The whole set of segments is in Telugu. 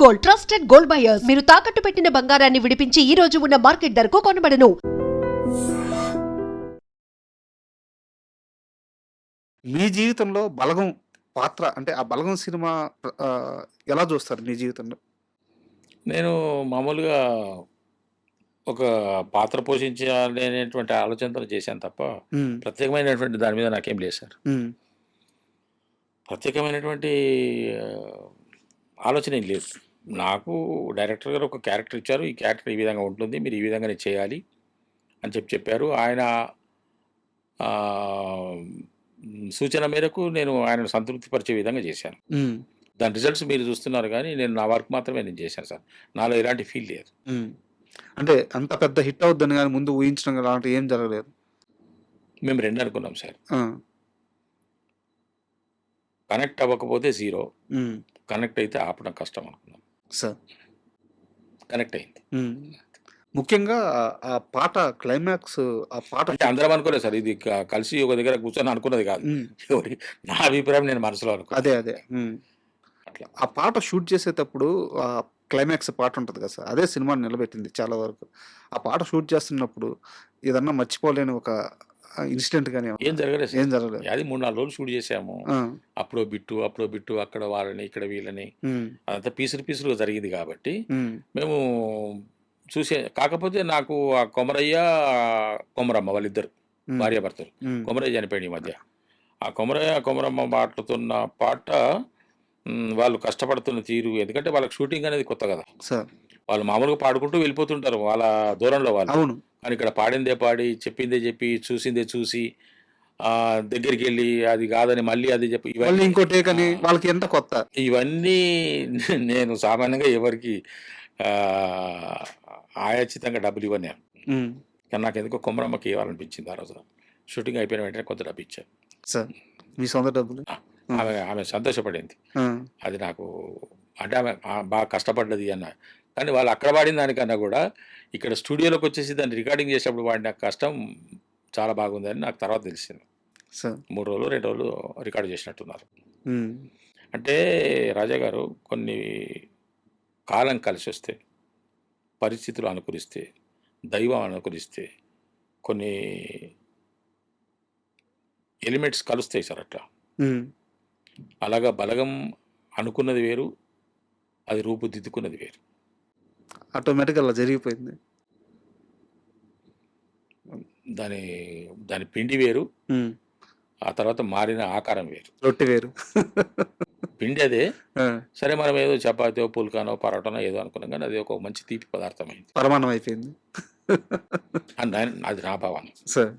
Gold, trusted gold buyers. మీరు తాకట్టు పెట్టిన బంగారాన్ని విడిపించి ఈ రోజు ఉన్న మార్కెట్ ధరకు కొనబడను. మీ జీవితంలో బలగం పాత్ర అంటే ఆ బలగం సినిమా ఎలా చూస్తారు మీ జీవితంలో? నేను మామూలుగా ఒక పాత్ర పోషించాలనేటువంటి ఆలోచనతో చేశాను తప్ప హ్మ్. ప్రత్యేకమైనటువంటి దాని మీద నాకేం లేదు సార్. హ్మ్. ప్రత్యేకమైనటువంటి ఆలోచన ఏం లేదు. నాకు డైరెక్టర్ గారు ఒక క్యారెక్టర్ ఇచ్చారు. ఈ క్యారెక్టర్ ఈ విధంగా ఉంటుంది. మీరు ఈ విధంగానే చేయాలి అని చెప్పారు. ఆయన సూచన మేరకు నేను ఆయనను సంతృప్తిపరిచే విధంగా చేశాను. హ్మ్. దాని రిజల్ట్స్ మీరు చూస్తున్నారు కానీ నేను నా వర్క్ మాత్రమే నేను చేశాను సార్. నాలో ఎలాంటి ఫీల్ లేదు. హ్మ్. అంటే అంత పెద్ద హిట్ అవుద్దని గాని ముందు ఊహించడం అలాంటివి ఏం జరగలేదు. మేము 2 అనుకున్నాం సార్. ఆ! కనెక్ట్ అవ్వకపోతే 0. హ్మ్. కనెక్ట్ అయితే ఆపడం కష్టం అనుకున్నాం. సార్. కనెక్ట్ అయింది. హ్మ్. ముఖ్యంగా ఆ పాట క్లైమాక్స్ ఆ పాట అంటే అందరం అనుకోలేదు సార్. ఇది కలిసి ఒక దగ్గర కూర్చొని అనుకున్నది కాదు. హ్మ్. నా అభిప్రాయం నేను మనసులో అనుకున్నా. అదే. హ్మ్. అట్లా. ఆ పాట షూట్ చేసేటప్పుడు క్లైమాక్స్ పాట ఉంటది కదా సార్! అదే సినిమాని నిలబెట్టింది చాలా వరకు. ఆ పాట షూట్ చేస్తున్నప్పుడు ఏదన్నా మర్చిపోలేని ఒక ఇన్సిడెంట్ గాని ఏం జరగలేదు ఏం సార్. జరగలేదు. అది 3, 4 రోజులు షూట్ చేసాము. ఆ! అప్పుడో బిట్టు అక్కడ వాళ్ళని, ఇక్కడ వీళ్ళని హ్మ్. అదంతా పీసులుగా జరిగింది కాబట్టి హ్మ్. మేము కాకపోతే నాకు ఆ కొమరయ్య, కొమరమ్మ వాళ్ళిద్దరు హ్మ్. భార్యాభర్తలు. హ్మ్. కొమరయ్య చనిపోయాడు ఈ మధ్య. ఆ కొమరయ్య, కొమరమ్మ పాడుతున్న పాట వాళ్ళు కష్టపడుతున్న తీరు ఎందుకంటే వాళ్ళకి షూటింగ్ అనేది కొత్త కదా! సార్. వాళ్ళు మామూలుగా పాడుకుంటూ వెళ్ళిపోతుంటారు వాళ్ళ దూరంలో వాళ్ళు. అవును. కానీ ఇక్కడ పాడిందే పాడి, చెప్పిందే చెప్పి, చూసిందే చూసి దగ్గరికెళ్ళి అది కాదని మళ్ళీ అది చెప్పి మళ్ళీ ఇంకో టేక్ అని వాళ్ళకి ఎంత కొత్త. ఇవన్నీ నేను సామాన్యంగా ఎవరికీ ఆహ్, ఆయాచితంగా డబ్బులివ్వను నేను. హ్మ్. కానీ నాకెందుకో కొమరమ్మకి ఇవ్వాలనిపించింది ఆ రోజున. షూటింగ్ అయిపోయిన వెంటనే కొంత డబ్బిచ్చాను. సార్. మీ సొంత డబ్బులు. ఆ! ఆమె సంతోషపడింది. ఆ! అది నాకు అంటే ఆమె బాగా కష్టపడ్డది అన్న. కానీ వాళ్ళు అక్కడ పాడిన దానికన్నా కూడా ఇక్కడ స్టూడియోలోకొచ్చేసి దాన్ని రికార్డింగ్ చేసేటప్పుడు వాడిన కష్టం చాలా బాగుందని నాకు తర్వాత తెలిసింది. సార్. 3 రోజులు, 2 రోజులు రికార్డ్ చేసినట్టున్నారు. హ్మ్. అంటే రాజా గారు కొన్ని కాలం కలిసొస్తే, పరిస్థితులు అనుకూలిస్తే, దైవం అనుకూలిస్తే కొన్ని ఎలిమెంట్స్ కలుస్తాయి సార్ అట్లా. హ్మ్. అలాగా బలగం అనుకున్నది వేరు, అది రూపుదిద్దుకున్నది వేరు. ఆటోమేటిక్‌గా అలా జరిగిపోయింది. దాని దాని పిండి వేరు, హ్మ్. ఆ తర్వాత మారిన ఆకారం వేరు. రొట్టె వేరు. పిండి అదే. ఆ! సరే మనం ఏదో చపాతీయో, పుల్కానో, పరోటానో ఏదో అనుకున్నాం కానీ అది ఒక మంచి తీపి పదార్థం అయింది. పరమాన్నం అయిపోయింది. అది నా భావన. సార్.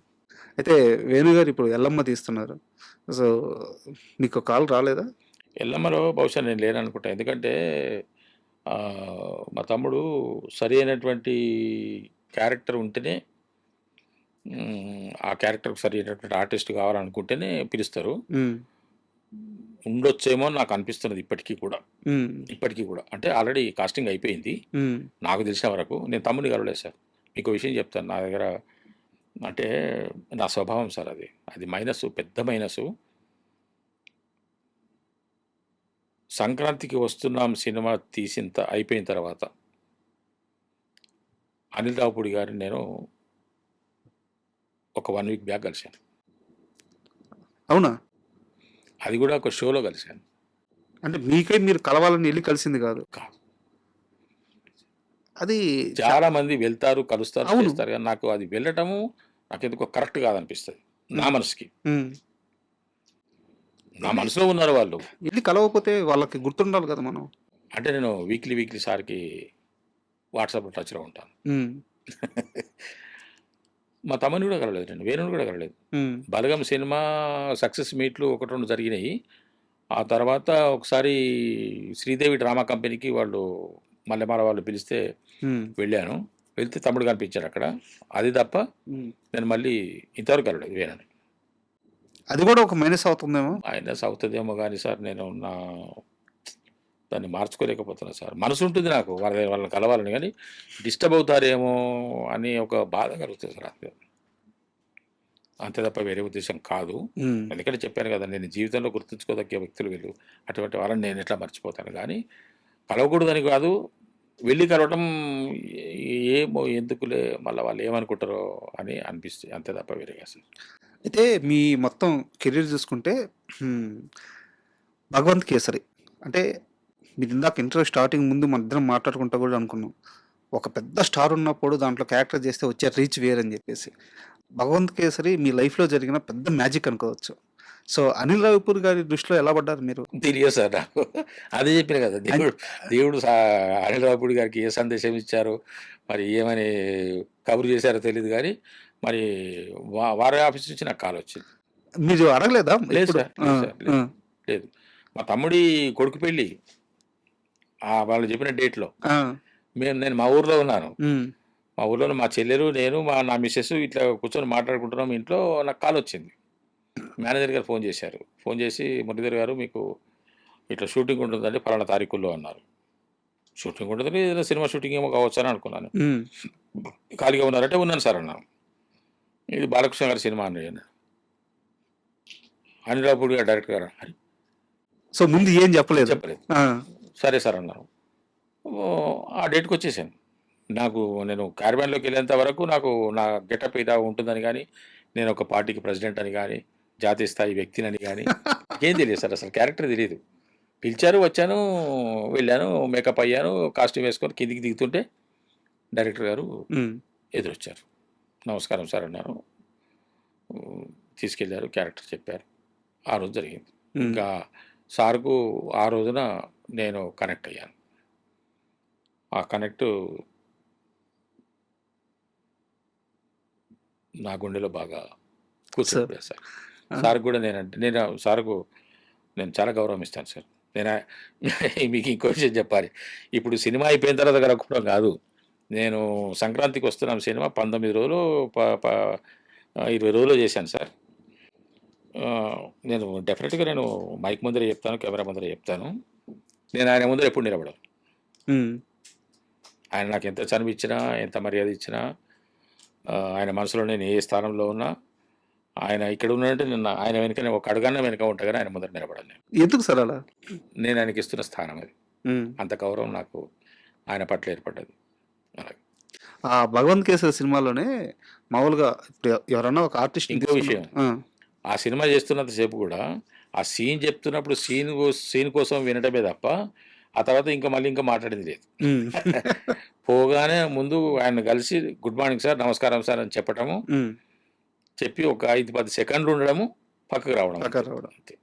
అయితే వేణు గారు ఇప్పుడు ఎల్లమ్మ తీస్తున్నారు. సో, మీకు కాల్ రాలేదా? ఎల్లమ్మలో బహుశా నేను లేననుకుంటా. ఎందుకంటే మా తమ్ముడు సరి అయినటువంటి క్యారెక్టర్ ఉంటేనే ఆ క్యారెక్టర్‌కి సరి అయినటువంటి ఆర్టిస్ట్ కావాలనుకుంటేనే పిలుస్తారు. హ్మ్. ఉండొచ్చేమో అని నాకు అనిపిస్తున్నది ఇప్పటికీ కూడా. హ్మ్. ఇప్పటికీ కూడా. అంటే ఆల్రెడీ కాస్టింగ్ అయిపోయింది. హ్మ్. నాకు తెలిసిన వరకు. నేను తమ్ముడిని కలవలేదు సార్. మీకో విషయం చెప్తాను. నా దగ్గర అంటే నా స్వభావం సార్ అది. అది మైనస్సు, పెద్ద మైనస్సు. సంక్రాంతికి వస్తున్నాం సినిమా అయిపోయిన తర్వాత అనిల్ రావిపూడి గారిని నేను ఒక 1 వీక్ బ్యాక్ కలిశాను. అవునా? అది కూడా ఒక షోలో కలిశాను. అంటే మీకై మీరు కలవాలని ఎళ్లి కలిసింది కాదు. కాదు. అది చాలా మంది వెళ్తారు, కలుస్తారు, అవును. చేస్తారు కానీ నాకు అది వెళ్ళటము నాకెందుకో కరెక్ట్ కాదనిపిస్తది. నా మనసుకి. హ్మ్. నా మనసులో ఉన్నారు వాళ్ళు. ఎళ్లి కలవకపోతే వాళ్ళకి గుర్తుండాలి కదా మనం. అంటే నేను వీక్లీ సార్‌కి వాట్సాప్‌లో టచ్‌లో ఉంటాను. హ్మ్. మా తమ్ముడిని కూడా కలవలేదు నేను. వేణుని కూడా కలవలేదు. హ్మ్. బలగం సినిమా సక్సెస్ మీట్లు 1, 2 జరిగినాయి. ఆ తర్వాత ఒకసారి శ్రీదేవి డ్రామా కంపెనీకి వాళ్ళు మల్లెమాల వాళ్ళు పిలిస్తే హ్మ్. వెళ్ళాను. వెళ్తే తమ్ముడు కనిపించాడు అక్కడ. అది తప్ప హ్మ్. నేను మళ్ళీ ఇంతవరకు కలవలేదు వేణుని. అది కూడా ఒక మైనస్ అవుతుందేమో. మైనస్ అవుతదేమో గానీ సార్ నేను దాన్ని మార్చుకోలేకపోతున్నా సార్. మనసుంటుంది నాకు వాళ్ళని కలవాలని గానీ డిస్టర్బ్ అవుతారేమో అని ఒక బాధ కలుగుతది సార్ అంతే. అంతే తప్ప వేరే ఉద్దేశ్యం కాదు. హ్మ్. ఎందుకంటే చెప్పాను కదా! నేను జీవితంలో గుర్తుంచుకోదగ్గ వ్యక్తులు వీళ్ళు. అటువంటి వాళ్ళని నేను ఎట్లా మర్చిపోతాను గానీ కలవకూడదని కాదు, వెళ్ళి కలవటం ఏమో ఎందుకులే మళ్ళీ వాళ్ళు ఏమనుకుంటారో అని అనిపిస్తుంది, అంతే తప్ప వేరేగా అసలు. అయితే మీ మొత్తం కెరీర్ చూసుకుంటే హ్మ్, భగవంత్ కేసరి అంటే మీరు ఇందాక ఇంటర్వ్యూ స్టార్టింగ్ ముందు మన ఇద్దరం మాట్లాడుకుంటా కూడా అనుకున్నాం. ఒక పెద్ద స్టార్ ఉన్నప్పుడు దాంట్లో క్యారెక్టర్ చేస్తే వచ్చే రీచ్ వేరని చెప్పేసి. భగవంత్ కేసరి మీ లైఫ్‌లో జరిగిన పెద్ద మ్యాజిక్ అనుకోవచ్చు. సో, అనిల్ రావిపూర్ గారి దృష్టిలో ఎలా పడ్డారు మీరు? తెలియదు సార్ నాకు. అదే చెప్పిన కదా, అన్ దేవుడు అనిల్ రావిపూడి గారికి ఏ సందేశం ఇచ్చారో, మరి ఏమని కబురు చేశారో తెలియదు కానీ, మరి వారి ఆఫీస్ నుంచి నాకు కాల్ వచ్చింది. మీరు అడగలేదా లేదు ఎప్పుడు? సార్, ఆ! లేదు సార్, ఆ! లేదు, లేదు. మా తమ్ముడి కొడుకు పెళ్ళి వాళ్ళు చెప్పిన డేట్‌లో ఆ! నేను మా ఊర్లో ఉన్నాను. హ్మ్. మా ఊర్లో మా చెల్లెలు, నేను, నా మిసెస్ ఇట్లా కూర్చొని మాట్లాడుకుంటున్నాం ఇంట్లో. నాకు కాల్ వచ్చింది. మేనేజర్ గారు ఫోన్ చేశారు. ఫోన్ చేసి, "మురళీధర్ గారు మీకు ఇట్లా షూటింగ్ ఉంటుందండి పలానా తారీఖుల్లో" అన్నారు. షూటింగ్ ఉంటుందని ఏదైనా సినిమా షూటింగ్ ఏమో కావచ్చు అని అనుకున్నాను. హ్మ్. ఖాళీగా ఉన్నారంటే, "ఉన్నాను సార్" అన్నాను. "ఇది బాలకృష్ణ గారి సినిమా అండి" అన్నారు. అనిల్ రావిపూడి గారు డైరెక్టర్ గారు అని సో, ముందు ఏం చెప్పలేదు. చెప్పలేదు. ఆ! సరే సార్ అన్నారు. ఆ డేట్‌కి వచ్చేసాను. నేను క్యారవాన్‌లోకి వెళ్ళేంత వరకు నాకు నా గెటప్ ఇలా ఉంటుందని కానీ, నేను ఒక పార్టీకి ప్రెసిడెంట్ అని కానీ, జాతీయ స్థాయి వ్యక్తినని కానీ ఏం తెలియదు సార్, అసలు క్యారెక్టర్ తెలీదు. పిలిచారు, వచ్చాను, వెళ్ళాను, మేకప్ అయ్యాను, కాస్ట్యూమ్ వేసుకొని కిందికి దిగుతుంటే డైరెక్టర్ గారు హ్మ్. ఎదురొచ్చారు. "నమస్కారం సార్" అన్నారు. తీసుకెళ్లారు, క్యారెక్టర్ చెప్పారు. ఆ రోజు జరిగింది. హ్మ్. ఇంకా సార్‌కు ఆ రోజున నేను కనెక్ట్ అయ్యాను. ఆ కనెక్టు నా గుండెలో బాగా సార్. కూర్చుండిపోయింది సార్. ఆ! సార్‌కి కూడా నేను సార్‌కు నేను చాలా గౌరవం ఇస్తాను సార్. నేను మీకు ఇంకో విషయం చెప్పాలి. ఇప్పుడు సినిమా అయిపోయిన తర్వాత కనుక్కోవడం కాదు. నేను సంక్రాంతికి వస్తున్నాం సినిమా 19 రోజులు ప ప 20 రోజుల్లో చేశాను సార్. నేను డెఫినిట్‌గా నేను మైక్ ముందర చెప్తాను, కెమెరా ముందర చెప్తాను. నేను ఆయన ముందర ఎప్పుడు నిలబడను. హ్మ్. ఆయన నాకు ఎంత చనువిచ్చినా, ఎంత మర్యాద ఇచ్చినా, ఆయన మనసులో నేను ఏ స్థానంలో ఉన్నా, ఆయన ఇక్కడ ఉన్నాడంటే నేను ఆయన వెనకనే ఒక అడుగన్నా వెనక ఉంటా గానీ ఆయన ముందర నిలబడను నేను. ఎందుకు సార్ అలా? నేను ఆయనకి ఇస్తున్న స్థానం అది. హ్మ్. అంత గౌరవం నాకు ఆయన పట్ల ఏర్పడ్డది. అలాగే. ఆ 'భగవంత్ కేసరి' సినిమాలోనే మామూలుగా ఇప్పుడు ఎవరన్నా ఒక ఆర్టిస్ట్‌ని ఇంకో తీసుకున్న విషయం, ఆ! ఆ సినిమా చేస్తున్నంత సేపు కూడా ఆ సీన్ చెప్తున్నప్పుడు సీన్ కోసం వినటమే తప్ప, ఆ తర్వాత మళ్ళీ ఇంకా మాట్లాడింది లేదు. హ్మ్. పోగానే ముందు ఆయన్ని కలిసి గుడ్ మార్నింగ్ సార్, నమస్కారం సార్ అని చెప్పటము, హ్మ్. చెప్పి ఒక 5, 10 సెకండ్లు ఉండడము, పక్కకు రావడం పక్కన అంతే. రావడం. అంతే.